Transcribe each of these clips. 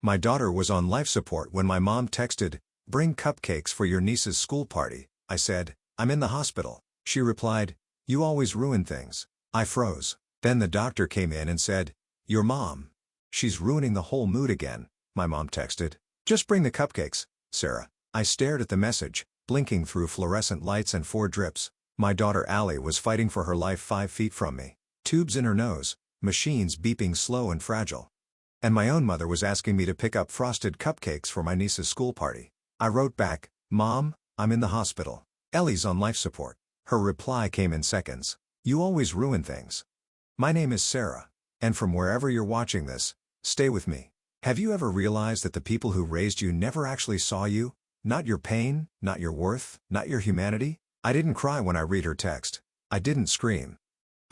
My daughter was on life support when my mom texted, "Bring cupcakes for your niece's school party." I said, "I'm in the hospital." She replied, "You always ruin things." I froze. Then the doctor came in and said, "Your mom. She's ruining the whole mood again." My mom texted, "Just bring the cupcakes, Sarah." I stared at the message, blinking through fluorescent lights and 4 drips. My daughter Allie was fighting for her life 5 feet from me. Tubes in her nose, machines beeping slow and fragile. And my own mother was asking me to pick up frosted cupcakes for my niece's school party. I wrote back, "Mom, I'm in the hospital. Ellie's on life support." Her reply came in seconds. "You always ruin things. My name is Sarah. And from wherever you're watching this, stay with me. Have you ever realized that the people who raised you never actually saw you? Not your pain, not your worth, not your humanity?" I didn't cry when I read her text. I didn't scream.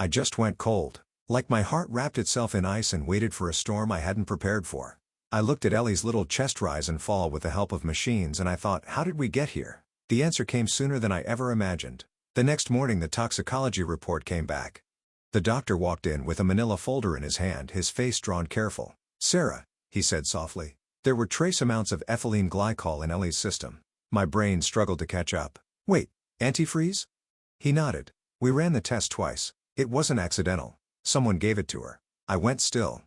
I just went cold. Like my heart wrapped itself in ice and waited for a storm I hadn't prepared for. I looked at Ellie's little chest rise and fall with the help of machines and I thought, how did we get here? The answer came sooner than I ever imagined. The next morning the toxicology report came back. The doctor walked in with a manila folder in his hand, his face drawn careful. "Sarah," he said softly, "there were trace amounts of ethylene glycol in Ellie's system." My brain struggled to catch up. "Wait, antifreeze?" He nodded. "We ran the test twice. It wasn't accidental. Someone gave it to her." I went still.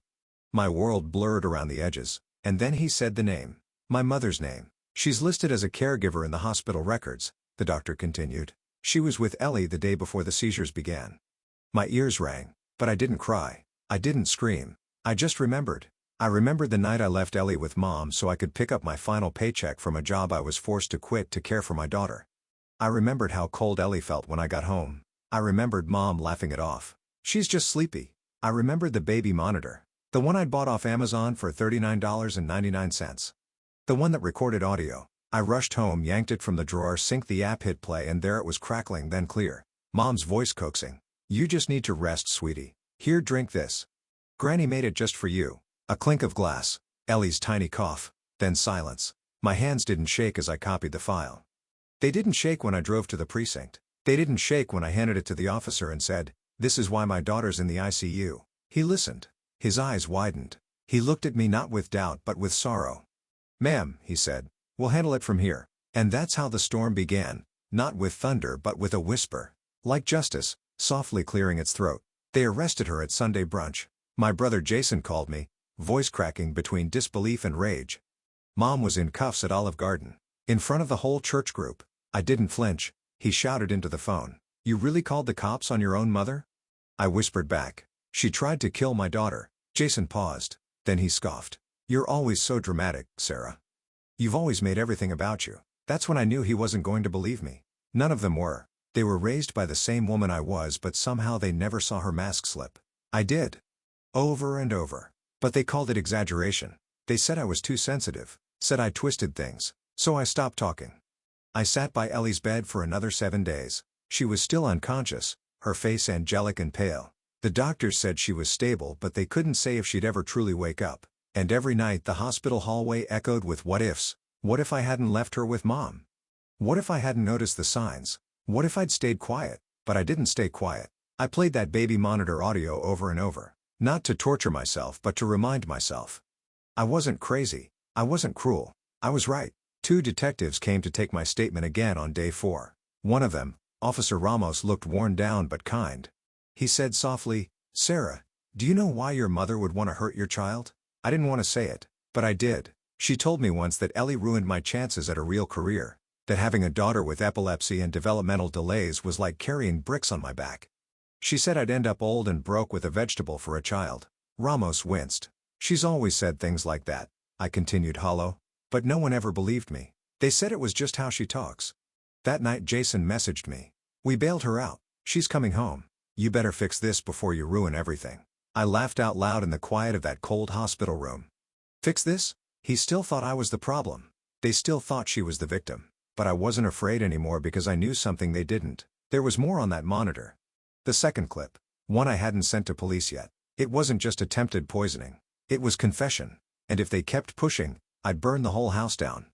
My world blurred around the edges. And then he said the name. My mother's name. "She's listed as a caregiver in the hospital records," the doctor continued. "She was with Ellie the day before the seizures began." My ears rang, but I didn't cry. I didn't scream. I just remembered. I remembered the night I left Ellie with Mom so I could pick up my final paycheck from a job I was forced to quit to care for my daughter. I remembered how cold Ellie felt when I got home. I remembered Mom laughing it off. "She's just sleepy." I remembered the baby monitor. The one I'd bought off Amazon for $39.99. The one that recorded audio. I rushed home, yanked it from the drawer, synced the app, hit play, and there it was, crackling, then clear. Mom's voice coaxing. "You just need to rest, sweetie. Here, drink this. Granny made it just for you." A clink of glass. Ellie's tiny cough. Then silence. My hands didn't shake as I copied the file. They didn't shake when I drove to the precinct. They didn't shake when I handed it to the officer and said, "This is why my daughter's in the ICU." He listened. His eyes widened. He looked at me not with doubt but with sorrow. "Ma'am," he said, "we'll handle it from here." And that's how the storm began, not with thunder but with a whisper. Like justice, softly clearing its throat. They arrested her at Sunday brunch. My brother Jason called me, voice cracking between disbelief and rage. Mom was in cuffs at Olive Garden. In front of the whole church group. I didn't flinch. He shouted into the phone, "You really called the cops on your own mother?" I whispered back, "She tried to kill my daughter." Jason paused. Then he scoffed. "You're always so dramatic, Sarah. You've always made everything about you." That's when I knew he wasn't going to believe me. None of them were. They were raised by the same woman I was, but somehow they never saw her mask slip. I did. Over and over. But they called it exaggeration. They said I was too sensitive, said I twisted things. So I stopped talking. I sat by Ellie's bed for another 7 days. She was still unconscious, her face angelic and pale. The doctors said she was stable, but they couldn't say if she'd ever truly wake up. And every night the hospital hallway echoed with what ifs. What if I hadn't left her with Mom? What if I hadn't noticed the signs? What if I'd stayed quiet? But I didn't stay quiet. I played that baby monitor audio over and over. Not to torture myself but to remind myself. I wasn't crazy. I wasn't cruel. I was right. 2 detectives came to take my statement again on day 4. One of them, Officer Ramos, looked worn down but kind. He said softly, "Sarah, do you know why your mother would want to hurt your child?" I didn't want to say it, but I did. She told me once that Ellie ruined my chances at a real career, that having a daughter with epilepsy and developmental delays was like carrying bricks on my back. She said I'd end up old and broke with a vegetable for a child. Ramos winced. "She's always said things like that," I continued hollow. "But no one ever believed me. They said it was just how she talks." That night Jason messaged me. "We bailed her out. She's coming home. You better fix this before you ruin everything." I laughed out loud in the quiet of that cold hospital room. Fix this? He still thought I was the problem. They still thought she was the victim. But I wasn't afraid anymore because I knew something they didn't. There was more on that monitor. The second clip. One I hadn't sent to police yet. It wasn't just attempted poisoning. It was confession. And if they kept pushing, I'd burn the whole house down.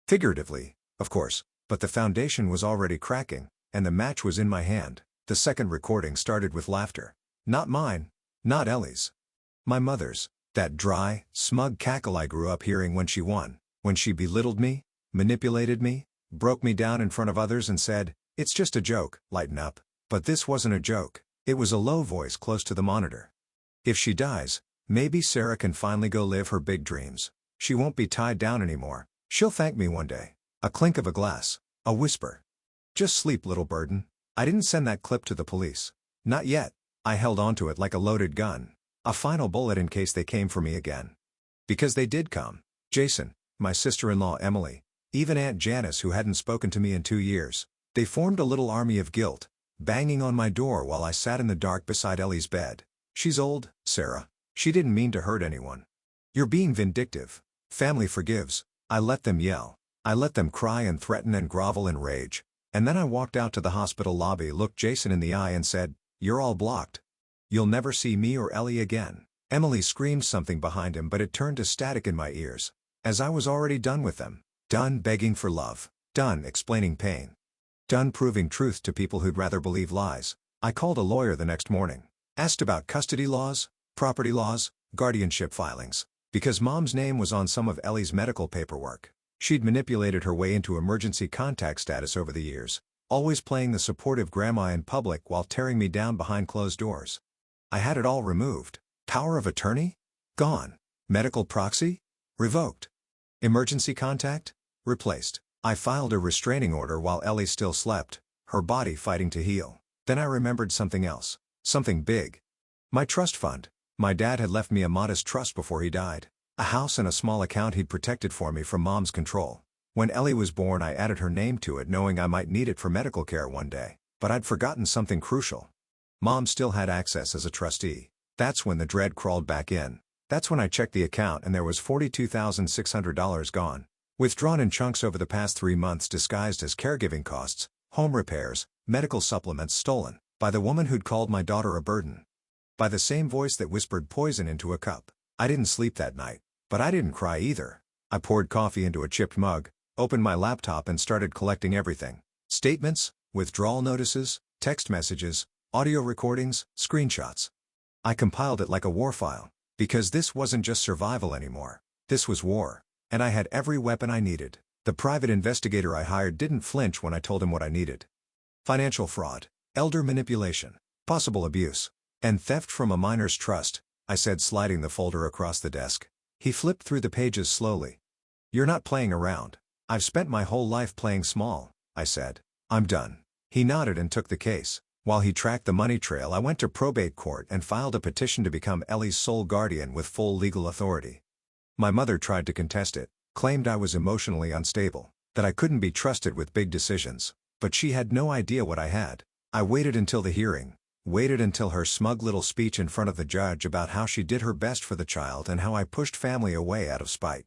Figuratively, of course, but the foundation was already cracking, and the match was in my hand. The second recording started with laughter. Not mine. Not Ellie's. My mother's. That dry, smug cackle I grew up hearing when she won, when she belittled me, manipulated me, broke me down in front of others and said, "It's just a joke, lighten up." But this wasn't a joke. It was a low voice close to the monitor. "If she dies, maybe Sarah can finally go live her big dreams. She won't be tied down anymore. She'll thank me one day." A clink of a glass. A whisper. "Just sleep, little burden." I didn't send that clip to the police. Not yet. I held onto it like a loaded gun. A final bullet in case they came for me again. Because they did come. Jason, my sister-in-law Emily, even Aunt Janice, who hadn't spoken to me in 2 years. They formed a little army of guilt, banging on my door while I sat in the dark beside Ellie's bed. "She's old, Sarah. She didn't mean to hurt anyone. You're being vindictive. Family forgives." I let them yell. I let them cry and threaten and grovel in rage. And then I walked out to the hospital lobby, looked Jason in the eye and said, "You're all blocked. You'll never see me or Ellie again." Emily screamed something behind him, but it turned to static in my ears. As I was already done with them. Done begging for love. Done explaining pain. Done proving truth to people who'd rather believe lies. I called a lawyer the next morning. Asked about custody laws, property laws, guardianship filings. Because Mom's name was on some of Ellie's medical paperwork. She'd manipulated her way into emergency contact status over the years, always playing the supportive grandma in public while tearing me down behind closed doors. I had it all removed. Power of attorney? Gone. Medical proxy? Revoked. Emergency contact? Replaced. I filed a restraining order while Ellie still slept, her body fighting to heal. Then I remembered something else. Something big. My trust fund. My dad had left me a modest trust before he died. A house and a small account he'd protected for me from Mom's control. When Ellie was born, I added her name to it knowing I might need it for medical care one day. But I'd forgotten something crucial. Mom still had access as a trustee. That's when the dread crawled back in. That's when I checked the account and there was $42,600 gone. Withdrawn in chunks over the past 3 months, disguised as caregiving costs, home repairs, medical supplements, stolen by the woman who'd called my daughter a burden. By the same voice that whispered poison into a cup. I didn't sleep that night, but I didn't cry either. I poured coffee into a chipped mug, opened my laptop and started collecting everything. Statements, withdrawal notices, text messages, audio recordings, screenshots. I compiled it like a war file. Because this wasn't just survival anymore. This was war. And I had every weapon I needed. The private investigator I hired didn't flinch when I told him what I needed. Financial fraud, elder manipulation, possible abuse, and theft from a minor's trust, I said, sliding the folder across the desk. He flipped through the pages slowly. "You're not playing around." "I've spent my whole life playing small," I said. "I'm done." He nodded and took the case. While he tracked the money trail, I went to probate court and filed a petition to become Ellie's sole guardian with full legal authority. My mother tried to contest it, claimed I was emotionally unstable, that I couldn't be trusted with big decisions. But she had no idea what I had. I waited until the hearing. Waited until her smug little speech in front of the judge about how she did her best for the child and how I pushed family away out of spite.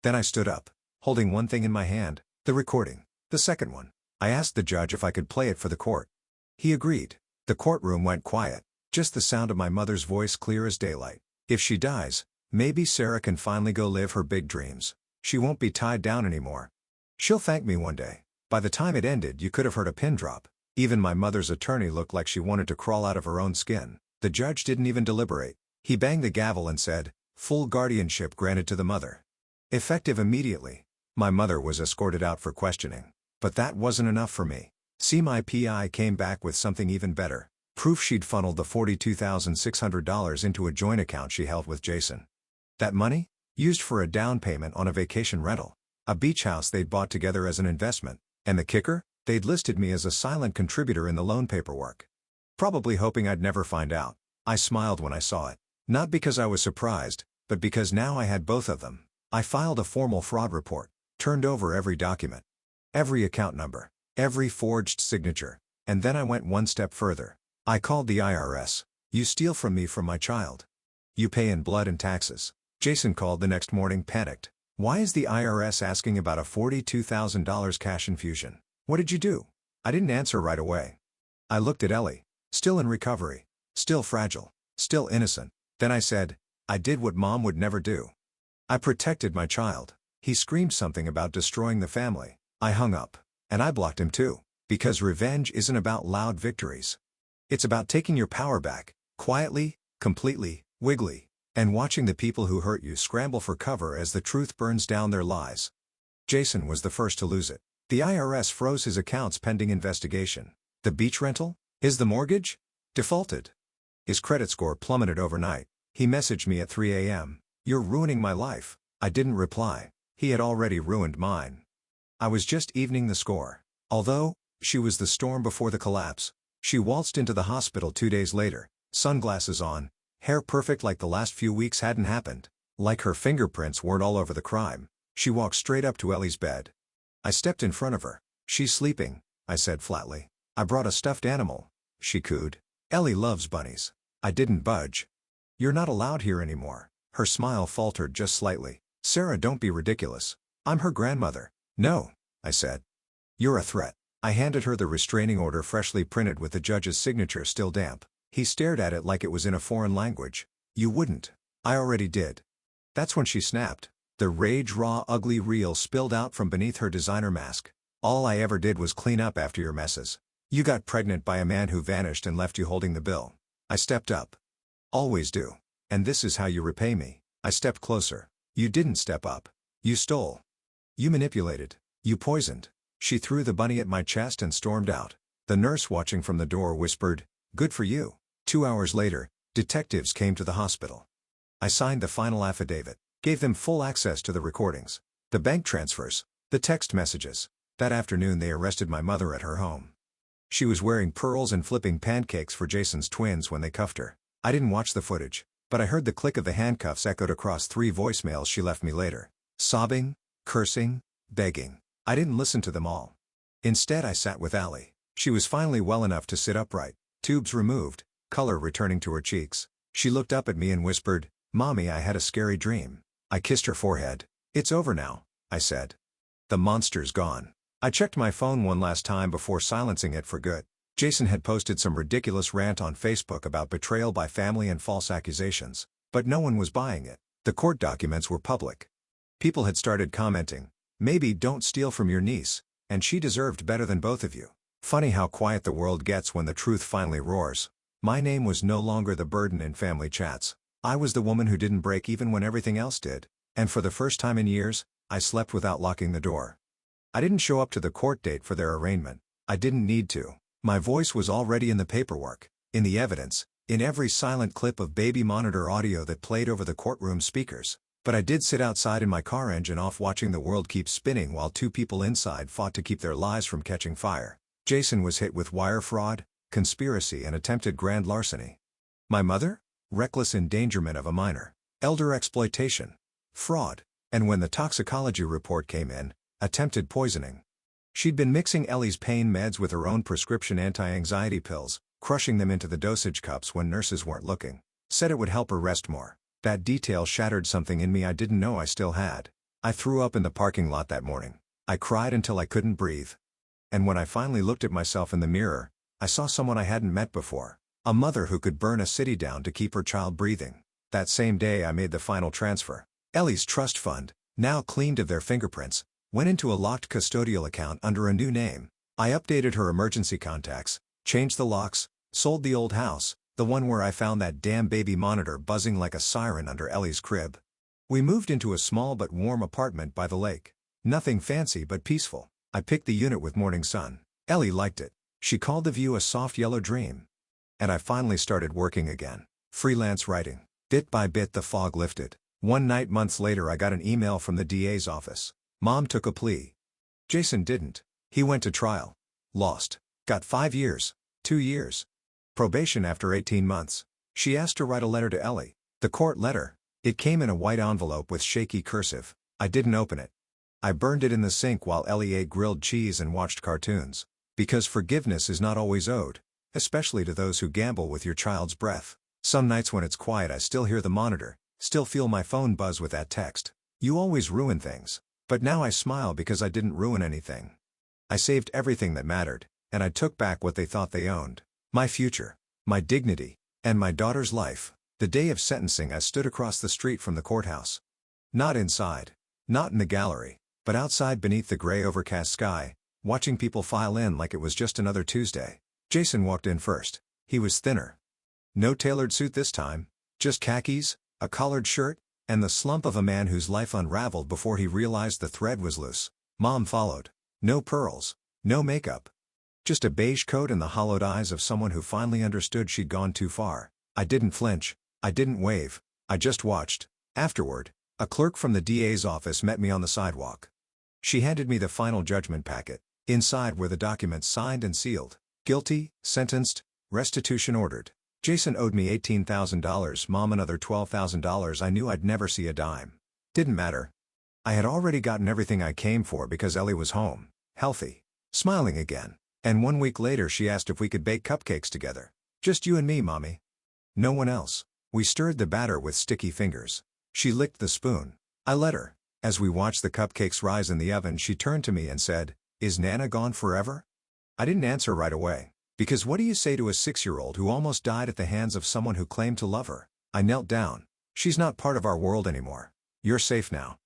Then I stood up, holding one thing in my hand, the recording. The second one. I asked the judge if I could play it for the court. He agreed. The courtroom went quiet, just the sound of my mother's voice clear as daylight. "If she dies, maybe Sarah can finally go live her big dreams. She won't be tied down anymore. She'll thank me one day." By the time it ended, you could have heard a pin drop. Even my mother's attorney looked like she wanted to crawl out of her own skin. The judge didn't even deliberate. He banged the gavel and said, "Full guardianship granted to the mother." Effective immediately. My mother was escorted out for questioning. But that wasn't enough for me. See, my PI came back with something even better. Proof she'd funneled the $42,600 into a joint account she held with Jason. That money? Used for a down payment on a vacation rental. A beach house they'd bought together as an investment. And the kicker? They'd listed me as a silent contributor in the loan paperwork. Probably hoping I'd never find out. I smiled when I saw it. Not because I was surprised, but because now I had both of them. I filed a formal fraud report, turned over every document, every account number, every forged signature, and then I went one step further. I called the IRS. "You steal from me from my child. You pay in blood and taxes." Jason called the next morning, panicked. "Why is the IRS asking about a $42,000 cash infusion? What did you do?" I didn't answer right away. I looked at Ellie, still in recovery, still fragile, still innocent. Then I said, "I did what Mom would never do. I protected my child." He screamed something about destroying the family. I hung up. And I blocked him too. Because revenge isn't about loud victories. It's about taking your power back, quietly, completely, wiggly. And watching the people who hurt you scramble for cover as the truth burns down their lies. Jason was the first to lose it. The IRS froze his accounts pending investigation. The beach rental? Is the mortgage? Defaulted. His credit score plummeted overnight. He messaged me at 3 a.m. "You're ruining my life." I didn't reply. He had already ruined mine. I was just evening the score. Although, she was the storm before the collapse. She waltzed into the hospital 2 days later, sunglasses on, hair perfect like the last few weeks hadn't happened. Like her fingerprints weren't all over the crime. She walked straight up to Ellie's bed. I stepped in front of her. "She's sleeping," I said flatly. "I brought a stuffed animal," she cooed. "Ellie loves bunnies." I didn't budge. "You're not allowed here anymore." Her smile faltered just slightly. "Sarah, don't be ridiculous. I'm her grandmother." "No," I said. "You're a threat." I handed her the restraining order freshly printed with the judge's signature still damp. He stared at it like it was in a foreign language. "You wouldn't." "I already did." That's when she snapped. The rage-raw ugly reel spilled out from beneath her designer mask. "All I ever did was clean up after your messes. You got pregnant by a man who vanished and left you holding the bill." I stepped up. "Always do. And this is how you repay me." I stepped closer. "You didn't step up. You stole. You manipulated. You poisoned." She threw the bunny at my chest and stormed out. The nurse watching from the door whispered, "Good for you." 2 hours later, detectives came to the hospital. I signed the final affidavit, gave them full access to the recordings, the bank transfers, the text messages. That afternoon they arrested my mother at her home. She was wearing pearls and flipping pancakes for Jason's twins when they cuffed her. I didn't watch the footage, but I heard the click of the handcuffs echoed across 3 voicemails she left me later. Sobbing, cursing, begging. I didn't listen to them all. Instead I sat with Allie. She was finally well enough to sit upright, tubes removed, color returning to her cheeks. She looked up at me and whispered, "Mommy, I had a scary dream." I kissed her forehead. "It's over now," I said. "The monster's gone." I checked my phone one last time before silencing it for good. Jason had posted some ridiculous rant on Facebook about betrayal by family and false accusations, but no one was buying it. The court documents were public. People had started commenting, "Maybe don't steal from your niece, and she deserved better than both of you." Funny how quiet the world gets when the truth finally roars. My name was no longer the burden in family chats. I was the woman who didn't break even when everything else did, and for the first time in years, I slept without locking the door. I didn't show up to the court date for their arraignment. I didn't need to. My voice was already in the paperwork, in the evidence, in every silent clip of baby monitor audio that played over the courtroom speakers. But I did sit outside in my car engine off watching the world keep spinning while 2 people inside fought to keep their lives from catching fire. Jason was hit with wire fraud, conspiracy and attempted grand larceny. My mother? Reckless endangerment of a minor. Elder exploitation. Fraud. And when the toxicology report came in, attempted poisoning. She'd been mixing Ellie's pain meds with her own prescription anti-anxiety pills, crushing them into the dosage cups when nurses weren't looking. Said it would help her rest more. That detail shattered something in me I didn't know I still had. I threw up in the parking lot that morning. I cried until I couldn't breathe. And when I finally looked at myself in the mirror, I saw someone I hadn't met before. A mother who could burn a city down to keep her child breathing. That same day I made the final transfer. Ellie's trust fund, now cleaned of their fingerprints, went into a locked custodial account under a new name. I updated her emergency contacts, changed the locks, sold the old house, the one where I found that damn baby monitor buzzing like a siren under Ellie's crib. We moved into a small but warm apartment by the lake. Nothing fancy but peaceful. I picked the unit with morning sun. Ellie liked it. She called the view a soft yellow dream. And I finally started working again. Freelance writing. Bit by bit the fog lifted. One night months later I got an email from the DA's office. Mom took a plea. Jason didn't. He went to trial. Lost. Got 5 years. 2 years. Probation after 18 months. She asked to write a letter to Ellie. The court letter. It came in a white envelope with shaky cursive. I didn't open it. I burned it in the sink while Ellie ate grilled cheese and watched cartoons. Because forgiveness is not always owed, especially to those who gamble with your child's breath. Some nights when it's quiet I still hear the monitor, still feel my phone buzz with that text. You always ruin things. But now I smile because I didn't ruin anything. I saved everything that mattered, and I took back what they thought they owned. My future, my dignity, and my daughter's life. The day of sentencing I stood across the street from the courthouse. Not inside, not in the gallery, but outside beneath the gray overcast sky, watching people file in like it was just another Tuesday. Jason walked in first. He was thinner. No tailored suit this time, just khakis, a collared shirt, and the slump of a man whose life unraveled before he realized the thread was loose. Mom followed. No pearls, no makeup. Just a beige coat and the hollowed eyes of someone who finally understood she'd gone too far. I didn't flinch. I didn't wave. I just watched. Afterward, a clerk from the DA's office met me on the sidewalk. She handed me the final judgment packet. Inside were the documents signed and sealed. Guilty, sentenced, restitution ordered. Jason owed me $18,000, Mom another $12,000. I knew I'd never see a dime. Didn't matter. I had already gotten everything I came for because Ellie was home, healthy, smiling again. And 1 week later she asked if we could bake cupcakes together. Just you and me, Mommy. No one else. We stirred the batter with sticky fingers. She licked the spoon. I let her. As we watched the cupcakes rise in the oven, she turned to me and said, "Is Nana gone forever?" I didn't answer right away. Because what do you say to a 6-year-old who almost died at the hands of someone who claimed to love her? I knelt down. She's not part of our world anymore. You're safe now.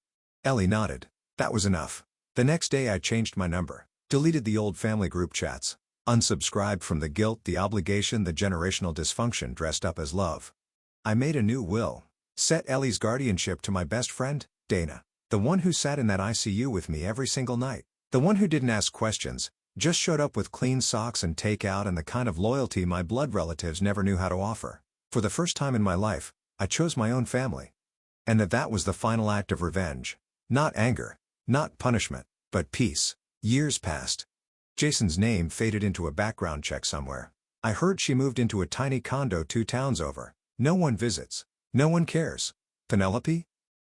Ellie nodded. That was enough. The next day I changed my number. Deleted the old family group chats. Unsubscribed from the guilt, the obligation, the generational dysfunction dressed up as love. I made a new will. Set Ellie's guardianship to my best friend, Dana. The one who sat in that ICU with me every single night. The one who didn't ask questions, just showed up with clean socks and takeout and the kind of loyalty my blood relatives never knew how to offer. For the first time in my life, I chose my own family. And that was the final act of revenge. Not anger, not punishment, but peace. Years passed. Jason's name faded into a background check somewhere. I heard she moved into a tiny condo 2 towns over. No one visits. No one cares. Penelope?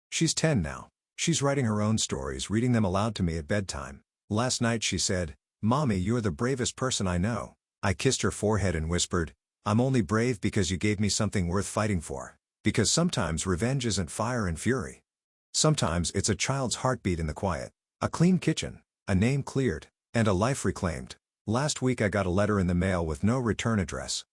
She's 10 now. She's writing her own stories, reading them aloud to me at bedtime. Last night she said, "Mommy, you're the bravest person I know." I kissed her forehead and whispered, "I'm only brave because you gave me something worth fighting for." Because sometimes revenge isn't fire and fury. Sometimes it's a child's heartbeat in the quiet. A clean kitchen, a name cleared, and a life reclaimed. Last week I got a letter in the mail with no return address.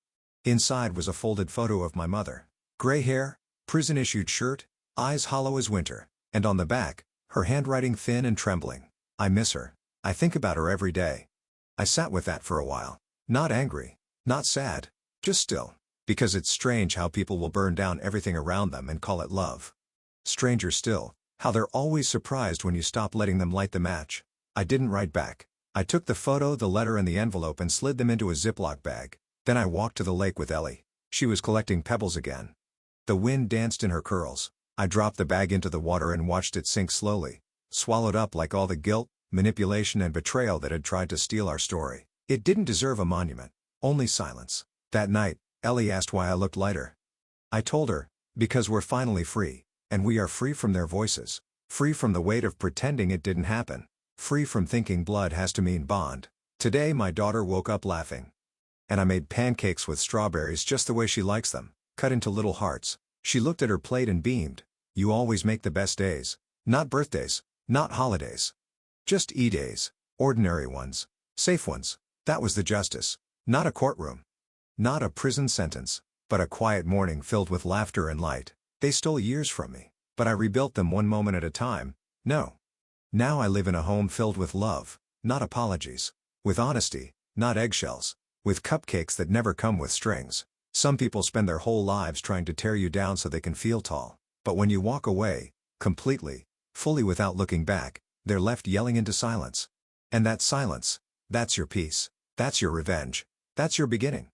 Inside was a folded photo of my mother. Gray hair, prison-issued shirt, eyes hollow as winter, and on the back, her handwriting thin and trembling. I miss her. I think about her every day. I sat with that for a while. Not angry, not sad, just still. Because it's strange how people will burn down everything around them and call it love. Stranger still, how they're always surprised when you stop letting them light the match. I didn't write back. I took the photo, the letter and the envelope and slid them into a Ziploc bag. Then I walked to the lake with Ellie. She was collecting pebbles again. The wind danced in her curls. I dropped the bag into the water and watched it sink slowly, swallowed up like all the guilt, manipulation and betrayal that had tried to steal our story. It didn't deserve a monument, only silence. That night, Ellie asked why I looked lighter. I told her, because we're finally free, and we are free from their voices, free from the weight of pretending it didn't happen, free from thinking blood has to mean bond. Today my daughter woke up laughing. And I made pancakes with strawberries just the way she likes them, cut into little hearts. She looked at her plate and beamed. You always make the best days. Not birthdays, not holidays. Just E-days, ordinary ones, safe ones. That was the justice. Not a courtroom. Not a prison sentence, but a quiet morning filled with laughter and light. They stole years from me, but I rebuilt them one moment at a time. No. Now I live in a home filled with love, not apologies. With honesty, not eggshells. With cupcakes that never come with strings. Some people spend their whole lives trying to tear you down so they can feel tall. But when you walk away, completely, fully without looking back, they're left yelling into silence. And that silence, that's your peace. That's your revenge. That's your beginning.